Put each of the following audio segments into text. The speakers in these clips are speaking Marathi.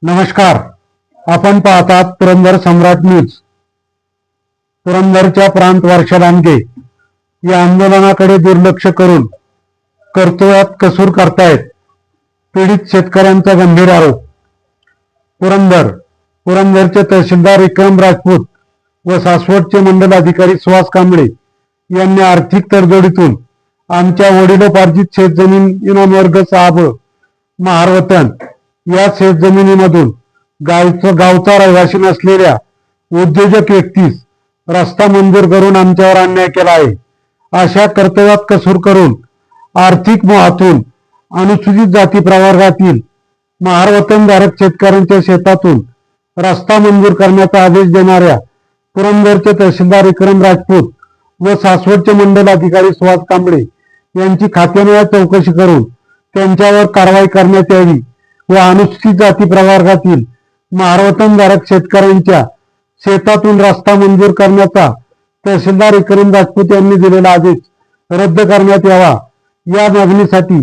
नमस्कार. आपण पाहतात पुरंदर सम्राट न्यूज. पुरंदरच्या प्रांत वर्षा लांडगे या आंदोलनाकडे दुर्लक्ष करून कर्तव्यात कसूर करतायत पीडित शेतकऱ्यांचा गंभीर आरोप. पुरंदरचे तहसीलदार विक्रम राजपूत व सासवडचे मंडल अधिकारी सुहास कांबळे यांनी आर्थिक तडजोडीतून आमच्या वडिलोपार्जित शेतजमीन इनामवर्ग साहब महारवतन या शेतजमिनीमधून गावचा रहिवासी नसलेल्या उद्योजक व्यक्तीस रस्ता मंजूर करून आमच्यावर अन्याय केला आहे. अशा कर्तव्यात कसूर करून आर्थिक मोहातून अनुसूचित जाती प्रवर्गातील महारवतनधारक शेतकऱ्यांच्या शेतातून रस्ता मंजूर करण्याचा आदेश देणाऱ्या पुरंदरचे तहसीलदार विक्रम राजपूत व सासवडचे मंडल अधिकारी सुहास कांबळे यांची खात्याने चौकशी करून त्यांच्यावर कारवाई करण्यात यावी व अनुसूचित जाती प्रवर्गातील महारवतनधारक शेतकऱ्यांच्या शेतातून रस्ता मंजूर करण्याचा तहसीलदार विक्रम राजपूत यांनी दिलेला आदेश रद्द करण्यात यावा. या मागणीसाठी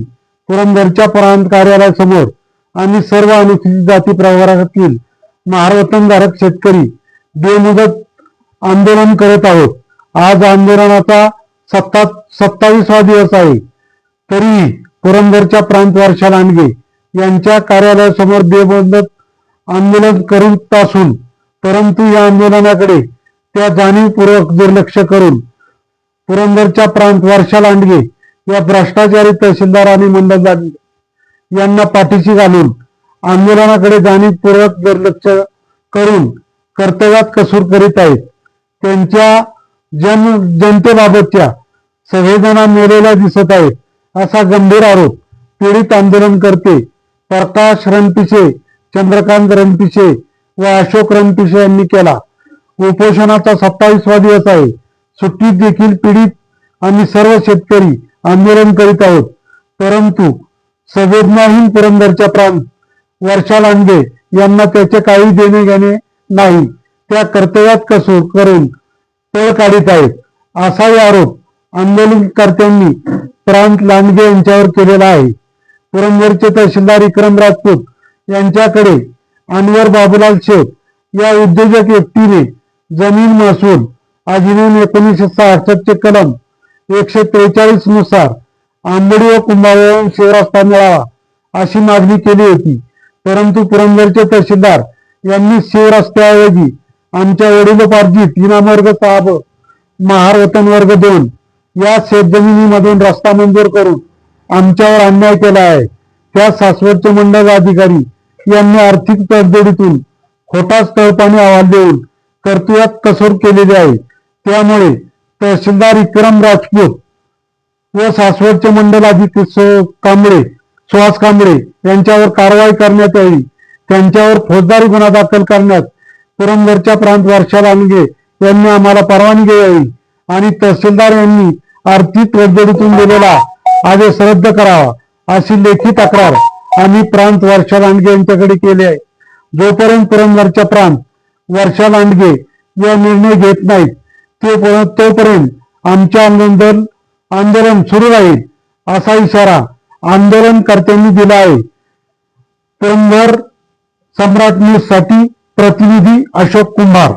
पुरंदरच्या प्रांत कार्यालयासमोर आम्ही सर्व अनुसूचित जाती प्रवर्गातील महारवतनधारक शेतकरी बेमुदत आंदोलन करत आहोत. आज आंदोलनाचा 27वा दिवस आहे. तरीही पुरंदरच्या प्रांत वर्षा लांडगे यांच्या कार्यालयासमोर बेमुदत आंदोलन करीत असून परंतु या आंदोलनाकडे त्या जाणीवपूर्वक दुर्लक्ष करून पुरंदरच्या प्रांत वर्षा लांडगे या भ्रष्टाचारी तहसीलदार आणि मंडलदार यांना पाठीशी घालून आंदोलनाकडे जाणीवपूर्वक दुर्लक्ष करून कर्तव्यात कसूर करीत आहेत. त्यांच्या जनतेबाबतच्या संवेदना मेलेल्या दिसत आहेत असा गंभीर आरोप पीडित आंदोलनकर्ते प्रकाश रणपिसे, चंद्रकांत रणपिसे व अशोक रणपिसे यांनी केला. उपोषणाचा 27वा दिवस आहे. सुट्टीत देखील पीडित आम्ही सर्व शेतकरी आंदोलन करीत आहोत. परंतु संवेदनाहीन पुरंदरच्या प्रांत वर्षा लांडगे यांना त्याचे काही देणे घेणे नाही. त्या कर्तव्यात कसूर करून पळ काढीत आहेत असाही आरोप आंदोलनकर्त्यांनी प्रांत लांडगे यांच्यावर केलेला आहे. पुरंदरचे तहसीलदार विक्रम राजपूत यांच्याकडे अनवर बाबूलाल शेख या उद्योजक व्यक्तीने जमीन महसूल अधिनियम 1966 चे कलम 143 नुसार आंबडी व कुंभारवरून शिवरस्ता मिळावा अशी मागणी केली होती. परंतु पुरंदरचे तहसीलदार यांनी शिवरस्त्याऐवजी आमच्या वडिलोपार्जित इनामवर्ग साहब महारवतन वर्ग 2 या शेतजमिनीमधून रस्ता मंजूर करून आमच्यावर अन्याय केला आहे. त्या सासवडचे मंडल अधिकारी यांनी आर्थिक तडजोडीतून खोटा तळपाणी अहवाल देऊन कर्तव्यात कसूर केलेली आहे. त्यामुळे तहसीलदार विक्रम राजपूत व सासवडचे मंडल अधिकारी सुहास कांबळे यांच्यावर कारवाई करण्यात यावी. त्यांच्यावर फौजदारी गुन्हा दाखल करण्यास पुरंदरच्या प्रांत वर्षा लांडगे यांनी आम्हाला परवानगी द्यावी आणि तहसीलदार यांनी आर्थिक तडजोडीतून दिलेला आदेश रद्द करावा अशी लेखी तक्रार आम्ही प्रांत वर्षा लांडगे यांच्याकडे केली आहे. जोपर्यंत पुरंदरच्या प्रांत वर्षा लांडगे या निर्णय घेत नाहीत तोपर्यंत आमचे आंदोलन सुरू राहील असा इशारा आंदोलनकर्त्यांनी दिला आहे. पुरंदर सम्राट न्यूज साठी प्रतिनिधी अशोक कुंभार.